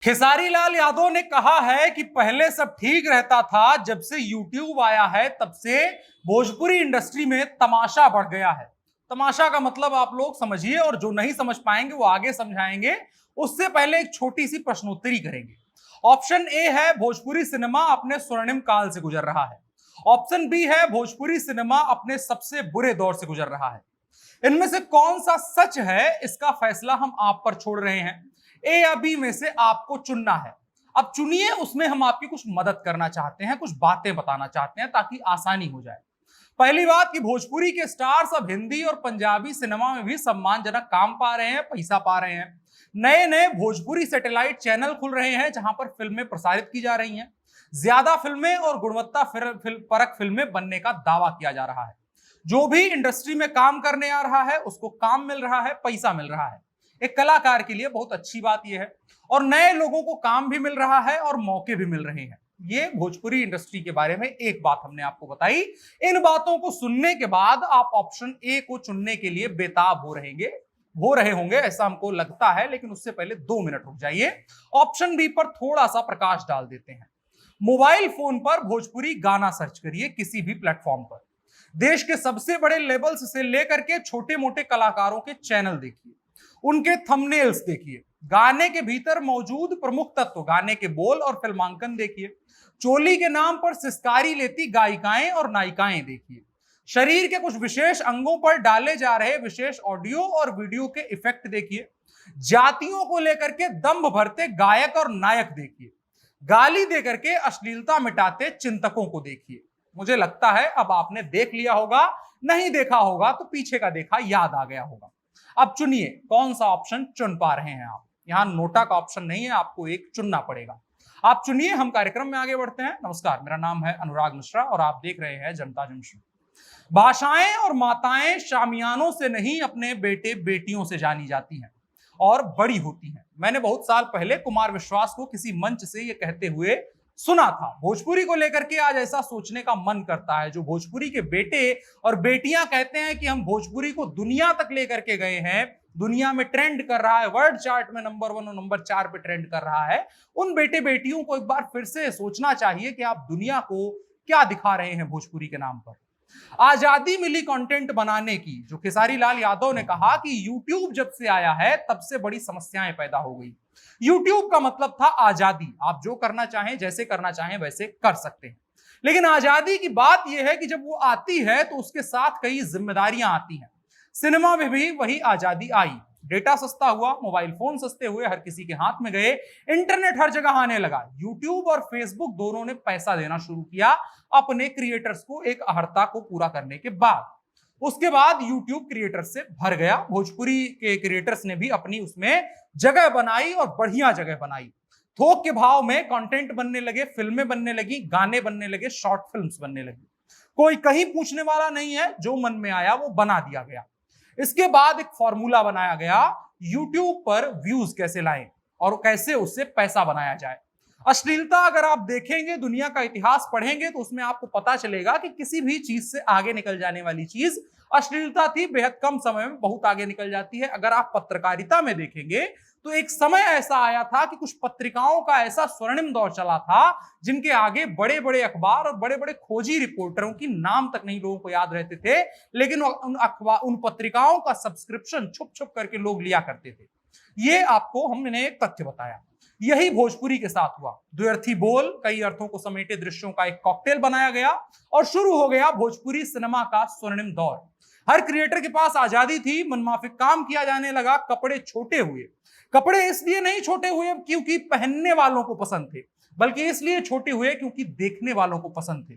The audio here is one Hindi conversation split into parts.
खेसारी लाल यादव ने कहा है कि पहले सब ठीक रहता था, जब से यूट्यूब आया है तब से भोजपुरी इंडस्ट्री में तमाशा बढ़ गया है। तमाशा का मतलब आप लोग समझिए, और जो नहीं समझ पाएंगे वो आगे समझाएंगे। उससे पहले एक छोटी सी प्रश्नोत्तरी करेंगे। ऑप्शन ए है भोजपुरी सिनेमा अपने स्वर्णिम काल से गुजर रहा है। ऑप्शन बी है भोजपुरी सिनेमा अपने सबसे बुरे दौर से गुजर रहा है। इनमें से कौन सा सच है, इसका फैसला हम आप पर छोड़ रहे हैं। ए या बी में से आपको चुनना है। अब चुनिए, उसमें हम आपकी कुछ मदद करना चाहते हैं, कुछ बातें बताना चाहते हैं ताकि आसानी हो जाए। पहली बात कि भोजपुरी के स्टार्स अब हिंदी और पंजाबी सिनेमा में भी सम्मानजनक काम पा रहे हैं, पैसा पा रहे हैं। नए नए भोजपुरी सैटेलाइट चैनल खुल रहे हैं जहां पर फिल्में प्रसारित की जा रही हैं। ज्यादा फिल्में और गुणवत्ता परक फिल्में बनने का दावा किया जा रहा है। जो भी इंडस्ट्री में काम करने आ रहा है उसको काम मिल रहा है, पैसा मिल रहा है। एक कलाकार के लिए बहुत अच्छी बात यह है। और नए लोगों को काम भी मिल रहा है और मौके भी मिल रहे हैं। ये भोजपुरी इंडस्ट्री के बारे में एक बात हमने आपको बताई। इन बातों को सुनने के बाद आप ऑप्शन ए को चुनने के लिए बेताब हो रहे होंगे, ऐसा हमको लगता है। लेकिन उससे पहले 2 मिनट रुक जाइए, ऑप्शन बी पर थोड़ा सा प्रकाश डाल देते हैं। मोबाइल फोन पर भोजपुरी गाना सर्च करिए किसी भी प्लेटफॉर्म पर। देश के सबसे बड़े लेबल्स से लेकर के छोटे मोटे कलाकारों के चैनल देखिए, उनके थंबनेल्स देखिए, गाने के भीतर मौजूद प्रमुख तत्व, गाने के बोल और फिल्मांकन देखिए, चोली के नाम पर सिस्कारी लेती गायिकाएं और नायिकाएं देखिए, शरीर के कुछ विशेष अंगों पर डाले जा रहे विशेष ऑडियो और वीडियो के इफेक्ट देखिए, जातियों को लेकर के दंभ भरते गायक और नायक देखिए, गाली देकर के अश्लीलता मिटाते चिंतकों को देखिए। मुझे लगता है अब आपने देख लिया होगा, नहीं देखा होगा तो पीछे का देखा याद आ गया होगा। अब चुनिए कौन सा ऑप्शन चुन पा रहे हैं आप। यहां नोटा का ऑप्शन नहीं है, आपको एक चुनना पड़ेगा। आप चुनिए, हम कार्यक्रम में आगे बढ़ते हैं। नमस्कार, मेरा नाम है अनुराग मिश्रा और आप देख रहे हैं जनता जंक्शन। भाषाएं और माताएं शामियानों से नहीं, अपने बेटे बेटियों से जानी जाती हैं और बड़ी होती हैं। मैंने बहुत साल पहले कुमार विश्वास को किसी मंच से यह कहते हुए सुना था। भोजपुरी को लेकर के आज ऐसा सोचने का मन करता है। जो भोजपुरी के बेटे और बेटियां कहते हैं कि हम भोजपुरी को दुनिया तक लेकर के गए हैं, दुनिया में ट्रेंड कर रहा है, वर्ल्ड चार्ट में नंबर 1 और नंबर 4 पे ट्रेंड कर रहा है, उन बेटे बेटियों को एक बार फिर से सोचना चाहिए कि आप दुनिया को क्या दिखा रहे हैं भोजपुरी के नाम पर। आजादी मिली कंटेंट बनाने की। जो खेसारी लाल यादव ने कहा कि यूट्यूब जब से आया है तब से बड़ी समस्याएं पैदा हो गई। यूट्यूब का मतलब था आजादी, आप जो करना चाहें, जैसे करना चाहें वैसे कर सकते हैं। लेकिन आजादी की बात यह है कि जब वो आती है तो उसके साथ कई जिम्मेदारियां आती हैं। सिनेमा में भी वही आजादी आई। डेटा सस्ता हुआ, मोबाइल फोन सस्ते हुए, हर किसी के हाथ में गए, इंटरनेट हर जगह आने लगा। यूट्यूब और फेसबुक दोनों ने पैसा देना शुरू किया अपने क्रिएटर्स को एक अहर्ता को पूरा करने के बाद। उसके बाद यूट्यूब क्रिएटर्स से भर गया। भोजपुरी के क्रिएटर्स ने भी अपनी उसमें जगह बनाई और बढ़िया जगह बनाई। थोक के भाव में कंटेंट बनने लगे, फिल्में बनने लगी, गाने बनने लगे, शॉर्ट फिल्म्स बनने लगी। कोई कहीं पूछने वाला नहीं है, जो मन में आया वो बना दिया गया। इसके बाद एक फॉर्मूला बनाया गया, यूट्यूब पर व्यूज कैसे लाएं और कैसे उससे पैसा बनाया जाए। अश्लीलता अगर आप देखेंगे, दुनिया का इतिहास पढ़ेंगे, तो उसमें आपको पता चलेगा कि किसी भी चीज से आगे निकल जाने वाली चीज अश्लीलता थी। बेहद कम समय में बहुत आगे निकल जाती है। अगर आप पत्रकारिता में देखेंगे तो एक समय ऐसा आया था कि कुछ पत्रिकाओं का ऐसा स्वर्णिम दौर चला था जिनके आगे बड़े बड़े अखबार और बड़े बड़े खोजी रिपोर्टरों की नाम तक नहीं लोगों को याद रहते थे। लेकिन उन पत्रिकाओं का सब्सक्रिप्शन छुप छुप करके लोग लिया करते थे। ये आपको हमने एक तथ्य बताया। यही भोजपुरी के साथ हुआ। द्व्यर्थी बोल, कई अर्थों को समेटे दृश्यों का एक कॉकटेल बनाया गया और शुरू हो गया भोजपुरी सिनेमा का स्वर्णिम दौर। हर क्रिएटर के पास आजादी थी, मनमाफिक काम किया जाने लगा। कपड़े छोटे हुए। कपड़े इसलिए नहीं छोटे हुए क्योंकि पहनने वालों को पसंद थे, बल्कि इसलिए छोटे हुए क्योंकि देखने वालों को पसंद थे।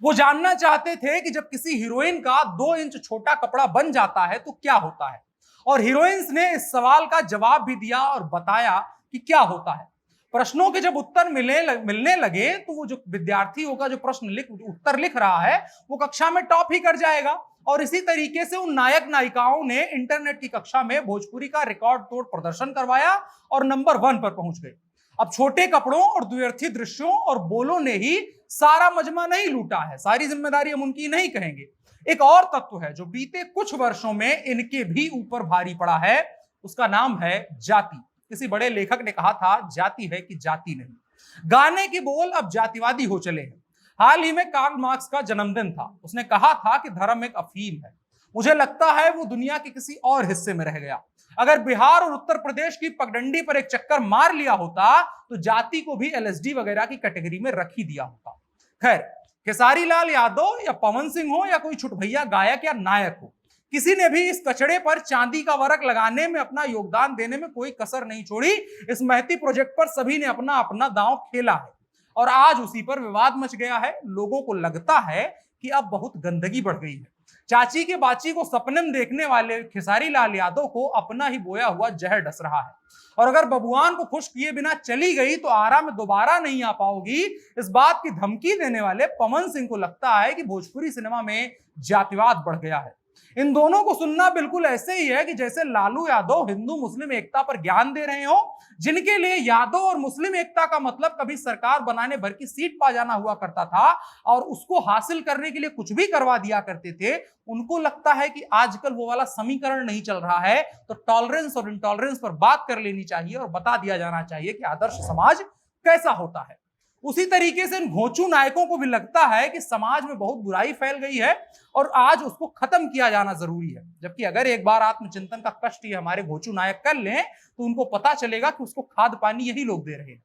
वो जानना चाहते थे कि जब किसी हीरोइन का 2 इंच छोटा कपड़ा बन जाता है तो क्या होता है। और हीरोइंस ने इस सवाल का जवाब भी दिया और बताया कि क्या होता है। प्रश्नों के जब उत्तर मिलने लगे तो वो जो विद्यार्थी होगा, जो उत्तर लिख रहा है, वो कक्षा में टॉप ही कर जाएगा। और इसी तरीके से उन नायक नायिकाओं ने इंटरनेट की कक्षा में भोजपुरी का रिकॉर्ड तोड़ प्रदर्शन करवाया और नंबर 1 पर पहुंच गए। अब छोटे कपड़ों और द्व्यर्थी दृश्यों और बोलों ने ही सारा मजमा नहीं लूटा है, सारी जिम्मेदारी हम उनकी नहीं कहेंगे। एक और तत्व है जो बीते कुछ वर्षों में इनके भी ऊपर भारी पड़ा है, उसका नाम है जाति। किसी बड़े लेखक ने कहा था, जाति है कि जाति नहीं। गाने की बोल अब जातिवादी हो चले हैं। हाल ही में कार्ल मार्क्स का जन्मदिन था। उसने कहा था कि धर्म एक अफीम है। मुझे लगता है वो दुनिया के किसी और हिस्से में रह गया। अगर बिहार और उत्तर प्रदेश की पगडंडी पर एक चक्कर मार लिया होता तो जाति को भी एलएसडी वगैरह की कैटेगरी में रख ही दिया होता। खैर, खेसारी लाल यादव या पवन सिंह हो या कोई छुटभैया गायक या नायक हो, किसी ने भी इस कचड़े पर चांदी का वरक लगाने में अपना योगदान देने में कोई कसर नहीं छोड़ी। इस महती प्रोजेक्ट पर सभी ने अपना अपना दांव खेला है और आज उसी पर विवाद मच गया है। लोगों को लगता है कि अब बहुत गंदगी बढ़ गई है। चाची के बाची को सपने में देखने वाले खेसारी लाल यादव को अपना ही बोया हुआ जहर डस रहा है। और अगर बबुआन को खुश किए बिना चली गई तो आरा में दोबारा नहीं आ पाओगी, इस बात की धमकी देने वाले पवन सिंह को लगता है कि भोजपुरी सिनेमा में जातिवाद बढ़ गया है। इन दोनों को सुनना बिल्कुल ऐसे ही है कि जैसे लालू यादव हिंदू मुस्लिम एकता पर ज्ञान दे रहे हो, जिनके लिए यादव और मुस्लिम एकता का मतलब कभी सरकार बनाने भर की सीट पा जाना हुआ करता था और उसको हासिल करने के लिए कुछ भी करवा दिया करते थे। उनको लगता है कि आजकल वो वाला समीकरण नहीं चल रहा है, तो टॉलरेंस और इंटॉलरेंस पर बात कर लेनी चाहिए और बता दिया जाना चाहिए कि आदर्श समाज कैसा होता है। उसी तरीके से इन घोंचू नायकों को भी लगता है कि समाज में बहुत बुराई फैल गई है और आज उसको खत्म किया जाना जरूरी है। जबकि अगर एक बार आत्मचिंतन का कष्ट ये हमारे घोंचू नायक कर लें तो उनको पता चलेगा कि उसको खाद पानी यही लोग दे रहे हैं।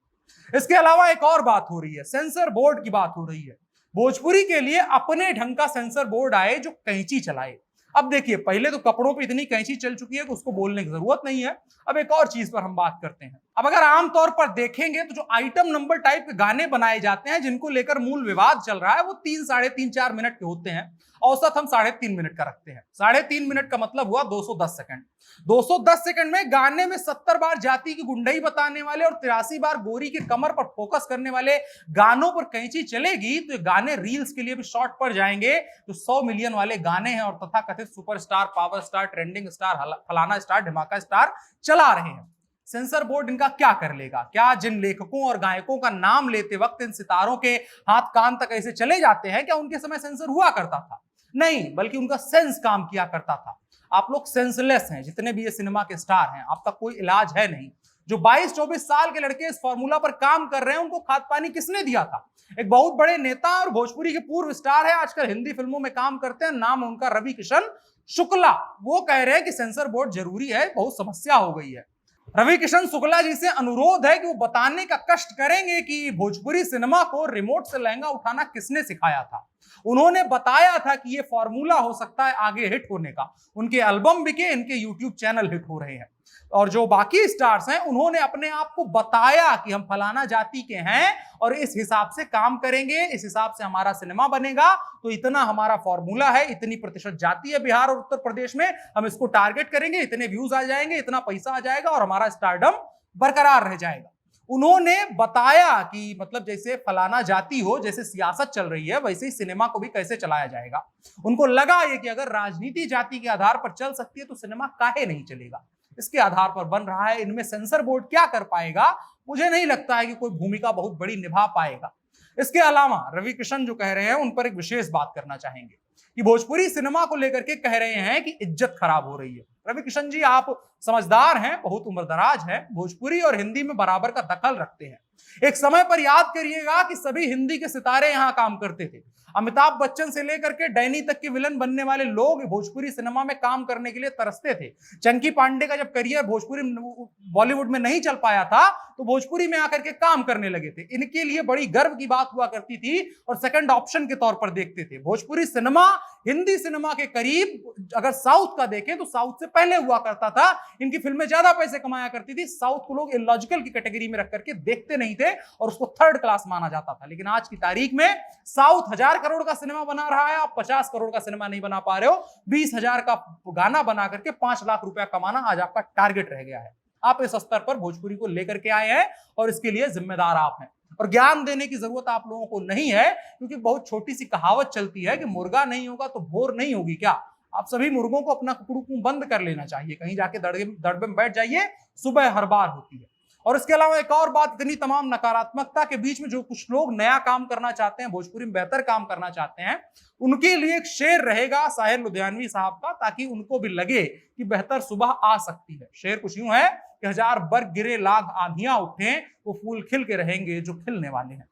इसके अलावा एक और बात हो रही है, सेंसर बोर्ड की बात हो रही है। भोजपुरी के लिए अपने ढंग का सेंसर बोर्ड आए जो कैंची चलाए। अब देखिए, पहले तो कपड़ों पे इतनी कैंची चल चुकी है कि उसको बोलने की जरूरत नहीं है। अब एक और चीज पर हम बात करते हैं। अब अगर आमतौर पर देखेंगे तो जो आइटम नंबर टाइप के गाने बनाए जाते हैं जिनको लेकर मूल विवाद चल रहा है वो 3, साढ़े 3, 4 मिनट के होते हैं। औसत हम 3.5 मिनट का रखते हैं। 3.5 मिनट का मतलब हुआ 210 सेकंड। 210 सेकंड में गाने में 70 बार जाति की गुंडई बताने वाले और 83 बार गोरी के कमर पर फोकस करने वाले गानों पर कैंची चलेगी तो ये गाने रील्स के लिए भी शॉर्ट पड़ जाएंगे। तो 100 मिलियन वाले गाने हैं और तथाकथित superstar, power star, trending star, फलाना स्टार, धमाका स्टार चला रहे हैं। सेंसर बोर्ड इनका क्या कर लेगा? क्या जिन लेखकों और गायकों का नाम लेते वक्त इन सितारों के हाथ कान तक ऐसे चले जाते हैं, क्या उनके समय सेंसर हुआ करता था? नहीं, बल्कि उनका सेंस काम किया करता था। आप लोग सेंसलेस हैं, जितने भी ये सिनेमा के स्टार हैं, आपका कोई इलाज है नहीं। जो 22-24 साल के लड़के इस फॉर्मूला पर काम कर रहे हैं उनको खाद पानी किसने दिया था? एक बहुत बड़े नेता और भोजपुरी के पूर्व स्टार है, आजकल हिंदी फिल्मों में काम करते हैं, नाम है उनका रवि किशन शुक्ला। वो कह रहे हैं कि सेंसर बोर्ड जरूरी है, बहुत समस्या हो गई है। रवि किशन शुक्ला जी से अनुरोध है कि वो बताने का कष्ट करेंगे कि भोजपुरी सिनेमा को रिमोट से लहंगा उठाना किसने सिखाया था। उन्होंने बताया था कि ये फॉर्मूला हो सकता है आगे हिट होने का। उनके एल्बम बिके, इनके यूट्यूब चैनल हिट हो रहे हैं। और जो बाकी स्टार्स हैं उन्होंने अपने आप को बताया कि हम फलाना जाति के हैं और इस हिसाब से काम करेंगे, इस हिसाब से हमारा सिनेमा बनेगा, तो इतना हमारा फॉर्मूला है, इतनी प्रतिशत जाति है बिहार और उत्तर प्रदेश में, हम इसको टारगेट करेंगे, इतने व्यूज आ जाएंगे, इतना पैसा आ जाएगा और हमारा स्टारडम बरकरार रह जाएगा। उन्होंने बताया कि मतलब जैसे फलाना जाति हो, जैसे सियासत चल रही है वैसे ही सिनेमा को भी कैसे चलाया जाएगा। उनको लगा ये कि अगर राजनीति जाति के आधार पर चल सकती है तो सिनेमा काहे नहीं चलेगा, इसके आधार पर बन रहा है। इनमें सेंसर बोर्ड क्या कर पाएगा? मुझे नहीं लगता है कि कोई भूमिका बहुत बड़ी निभा पाएगा। इसके अलावा रवि किशन जो कह रहे हैं उन पर एक विशेष बात करना चाहेंगे कि भोजपुरी सिनेमा को लेकर के कह रहे हैं कि इज्जत खराब हो रही है। रवि किशन जी, आप समझदार हैं, बहुत उम्रदराज हैं, भोजपुरी और हिंदी में बराबर का दखल रखते हैं। एक समय पर याद करिएगा कि सभी हिंदी के सितारे यहां काम करते थे। अमिताभ बच्चन से लेकर के डैनी तक के विलन बनने वाले लोग भोजपुरी सिनेमा में काम करने के लिए तरसते थे। चंकी पांडे का जब करियर भोजपुरी बॉलीवुड में नहीं चल पाया था तो भोजपुरी में आकर के काम करने लगे थे। इनके लिए बड़ी गर्व की बात हुआ करती थी और सेकंड ऑप्शन के तौर पर देखते थे। भोजपुरी सिनेमा हिंदी सिनेमा के करीब, अगर साउथ का देखें तो साउथ से पहले हुआ करता था। इनकी फिल्में ज्यादा पैसे कमाया करती थी। साउथ को लोग इलॉजिकल की कैटेगरी में रख करके देखते नहीं थे और उसको थर्ड क्लास माना जाता था। लेकिन आज की तारीख में साउथ 1000 करोड़ का सिनेमा बना रहा है, आप 50 करोड़ का सिनेमा नहीं बना पा रहे हो। 20,000 का गाना बना करके 5 लाख रुपया कमाना आज आपका टारगेट रह गया है। आप इस स्तर पर भोजपुरी को लेकर के आए हैं और इसके लिए जिम्मेदार आप हैं। और ज्ञान देने की जरूरत आप लोगों को नहीं है, क्योंकि बहुत छोटी सी कहावत चलती है कि मुर्गा नहीं होगा तो भोर नहीं होगी। क्या आप सभी मुर्गों को अपना कुकड़ू बंद कर लेना चाहिए, कहीं जाके दड़बे में बैठ जाइए, सुबह हर बार होती है। और इसके अलावा एक और बात, इतनी तमाम नकारात्मकता के बीच में जो कुछ लोग नया काम करना चाहते हैं, भोजपुरी में बेहतर काम करना चाहते हैं, उनके लिए एक शेर रहेगा साहिर लुधियानवी साहब का, ताकि उनको भी लगे कि बेहतर सुबह आ सकती है। शेर कुछ यूं है कि 1000 बर्ग गिरे लाख आंधियां उठे, वो फूल खिल के रहेंगे जो खिलने वाले हैं।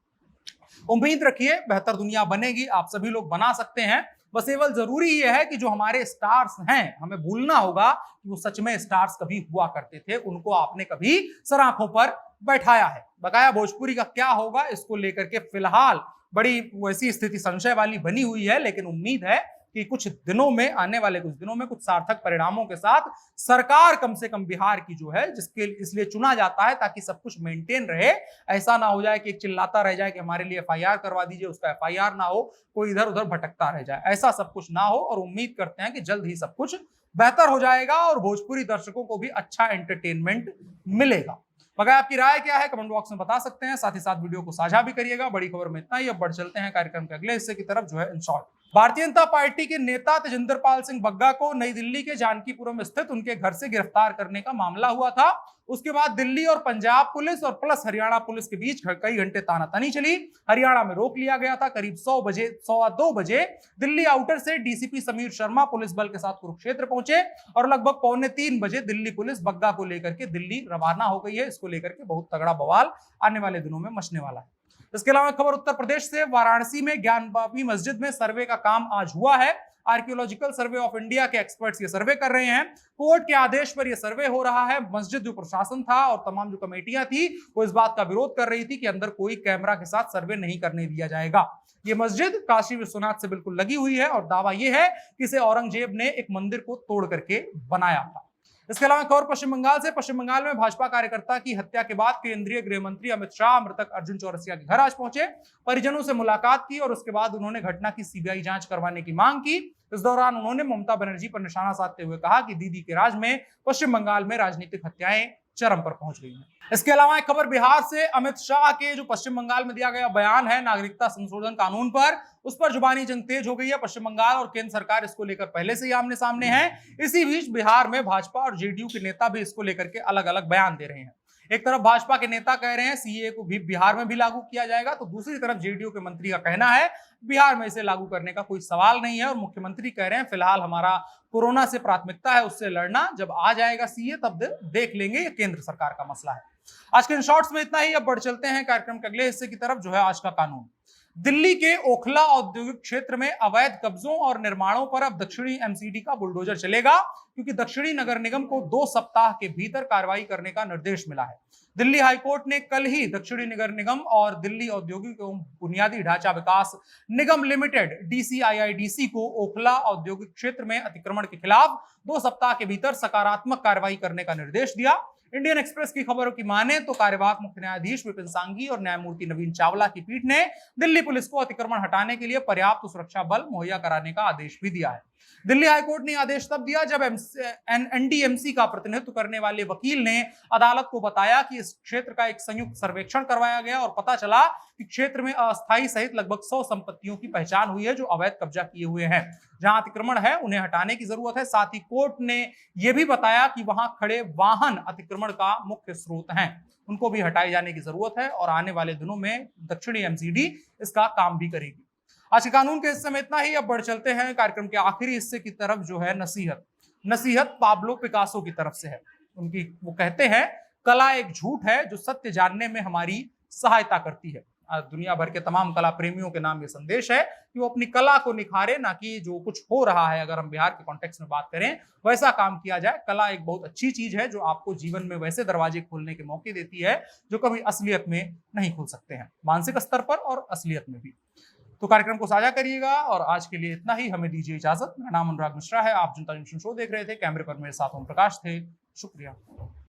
उम्मीद रखिए बेहतर दुनिया बनेगी, आप सभी लोग बना सकते हैं। बस केवल जरूरी यह है कि जो हमारे स्टार्स हैं, हमें भूलना होगा कि वो सच में स्टार्स कभी हुआ करते थे, उनको आपने कभी सर आंखों पर बैठाया है। बकाया भोजपुरी का क्या होगा, इसको लेकर के फिलहाल बड़ी वैसी स्थिति संशय वाली बनी हुई है, लेकिन उम्मीद है कि कुछ दिनों में, आने वाले कुछ दिनों में कुछ सार्थक परिणामों के साथ सरकार कम से कम बिहार की जो है, जिसके इसलिए चुना जाता है ताकि सब कुछ मेंटेन रहे, ऐसा ना हो जाए कि एक चिल्लाता रह जाए कि हमारे लिए एफआईआर करवा दीजिए, उसका एफआईआर ना हो, कोई इधर उधर भटकता रह जाए, ऐसा सब कुछ ना हो। और उम्मीद करते हैं कि जल्द ही सब कुछ बेहतर हो जाएगा और भोजपुरी दर्शकों को भी अच्छा एंटरटेनमेंट मिलेगा। मगर आपकी राय क्या है कमेंट बॉक्स में बता सकते हैं, साथ ही साथ वीडियो को साझा भी करिएगा। बड़ी खबर में इतना ही, अब बढ़ चलते हैं कार्यक्रम के अगले हिस्से की तरफ, जो है in short. Bharatiya Janata party के नेता तेजिंदर पाल सिंह बग्गा को नई दिल्ली के जानकीपुरम स्थित उनके घर से गिरफ्तार करने का मामला हुआ था। उसके बाद दिल्ली और पंजाब पुलिस और प्लस हरियाणा पुलिस के बीच कई घंटे तानातनी चली। हरियाणा में रोक लिया गया था। करीब 100 बजे दिल्ली आउटर से डीसीपी समीर शर्मा पुलिस बल के साथ कुरुक्षेत्र पहुंचे और लगभग 2:45 बजे दिल्ली पुलिस बग्गा को लेकर के दिल्ली रवाना हो गई है। इसको लेकर के बहुत तगड़ा बवाल आने वाले दिनों में मचने वाला है। इसके अलावा खबर उत्तर प्रदेश से, वाराणसी में ज्ञानवापी मस्जिद में सर्वे का काम आज हुआ है। आर्कियोलॉजिकल सर्वे ऑफ इंडिया के एक्सपर्ट्स ये सर्वे कर रहे हैं। कोर्ट के आदेश पर यह सर्वे हो रहा है। मस्जिद जो प्रशासन था और तमाम जो कमेटियां थी, वो इस बात का विरोध कर रही थी कि अंदर कोई कैमरा के साथ सर्वे नहीं करने दिया जाएगा। ये मस्जिद काशी विश्वनाथ से बिल्कुल लगी हुई है और दावा यह है कि इसे औरंगजेब ने एक मंदिर को तोड़ करके बनाया था। इसके अलावा एक और पश्चिम बंगाल से, पश्चिम बंगाल में भाजपा कार्यकर्ता की हत्या के बाद केंद्रीय गृह मंत्री अमित शाह मृतक अर्जुन चौरसिया के घर आज पहुंचे, परिजनों से मुलाकात की और उसके बाद उन्होंने घटना की सीबीआई जांच करवाने की मांग की। इस दौरान उन्होंने ममता बनर्जी पर निशाना साधते हुए कहा कि दीदी के राज में पश्चिम बंगाल में राजनीतिक हत्याएं चरम पर पहुंच गई हैं। इसके अलावा एक खबर बिहार से, अमित शाह के जो पश्चिम बंगाल में दिया गया बयान है नागरिकता संशोधन कानून पर, उस पर जुबानी जंग तेज हो गई है। पश्चिम बंगाल और केंद्र सरकार इसको लेकर पहले से ही आमने सामने है। इसी बीच बिहार में भाजपा और जेडीयू के नेता भी इसको लेकर के अलग अलग बयान दे रहे हैं। एक तरफ भाजपा के नेता कह रहे हैं सीए को भी बिहार में भी लागू किया जाएगा, तो दूसरी तरफ जेडीयू के मंत्री का कहना है बिहार में इसे लागू करने का कोई सवाल नहीं है। और मुख्यमंत्री कह रहे हैं फिलहाल हमारा कोरोना से प्राथमिकता है, उससे लड़ना, जब आ जाएगा सीए तब देख लेंगे, ये केंद्र सरकार का मसला है। आज के इन शॉर्ट्स में इतना ही, अब बढ़ चलते हैं कार्यक्रम के अगले हिस्से की तरफ, जो है आज का कानून। दिल्ली के ओखला औद्योगिक क्षेत्र में अवैध कब्जों और निर्माणों पर अब दक्षिणी एमसीडी का बुलडोजर चलेगा, क्योंकि दक्षिणी नगर निगम को 2 सप्ताह के भीतर कार्रवाई करने का निर्देश मिला है। दिल्ली हाईकोर्ट ने कल ही दक्षिणी नगर निगम और दिल्ली औद्योगिक एवं बुनियादी ढांचा विकास निगम लिमिटेड DCIIDC को ओखला औद्योगिक क्षेत्र में अतिक्रमण के खिलाफ 2 सप्ताह के भीतर सकारात्मक कार्रवाई करने का निर्देश दिया। इंडियन एक्सप्रेस की खबरों की माने तो कार्यवाहक मुख्य न्यायाधीश विपिन सांघी और न्यायमूर्ति नवीन चावला की पीठ ने दिल्ली पुलिस को अतिक्रमण हटाने के लिए पर्याप्त सुरक्षा बल मुहैया कराने का आदेश भी दिया है। दिल्ली हाईकोर्ट ने आदेश तब दिया जब NDMC का प्रतिनिधित्व करने वाले वकील ने अदालत को बताया कि इस क्षेत्र का एक संयुक्त सर्वेक्षण करवाया गया और पता चला कि क्षेत्र में अस्थायी सहित लगभग 100 संपत्तियों की पहचान हुई है जो अवैध कब्जा किए हुए हैं। जहां अतिक्रमण है उन्हें हटाने की जरूरत है। साथ ही कोर्ट ने यह भी बताया कि वहां खड़े वाहन अतिक्रमण का मुख्य स्रोत हैं, उनको भी हटाए जाने की जरूरत है और आने वाले दिनों में दक्षिणी एमसीडी इसका काम भी करेगी। आज के कानून के हिस्से में इतना ही, अब बढ़ चलते हैं कार्यक्रम के आखिरी हिस्से की तरफ, जो है नसीहत पाब्लो पिकासो की तरफ से है। वो कहते हैं कला एक झूठ है जो सत्य जानने में हमारी सहायता करती है। दुनिया भर के तमाम कला प्रेमियों के नाम ये संदेश है कि वो अपनी कला को निखारे, ना कि जो कुछ हो रहा है, अगर हम बिहार के कॉन्टेक्स्ट में बात करें, वैसा काम किया जाए। कला एक बहुत अच्छी चीज है जो आपको जीवन में वैसे दरवाजे खोलने के मौके देती है जो कभी असलियत में नहीं खुल सकते हैं, मानसिक स्तर पर और असलियत में भी। तो कार्यक्रम को साझा करिएगा और आज के लिए इतना ही, हमें दीजिए इजाजत। मेरा नाम अनुराग मिश्रा है, आप जनता जंक्शन शो देख रहे थे। कैमरे पर मेरे साथ ओम प्रकाश थे। शुक्रिया।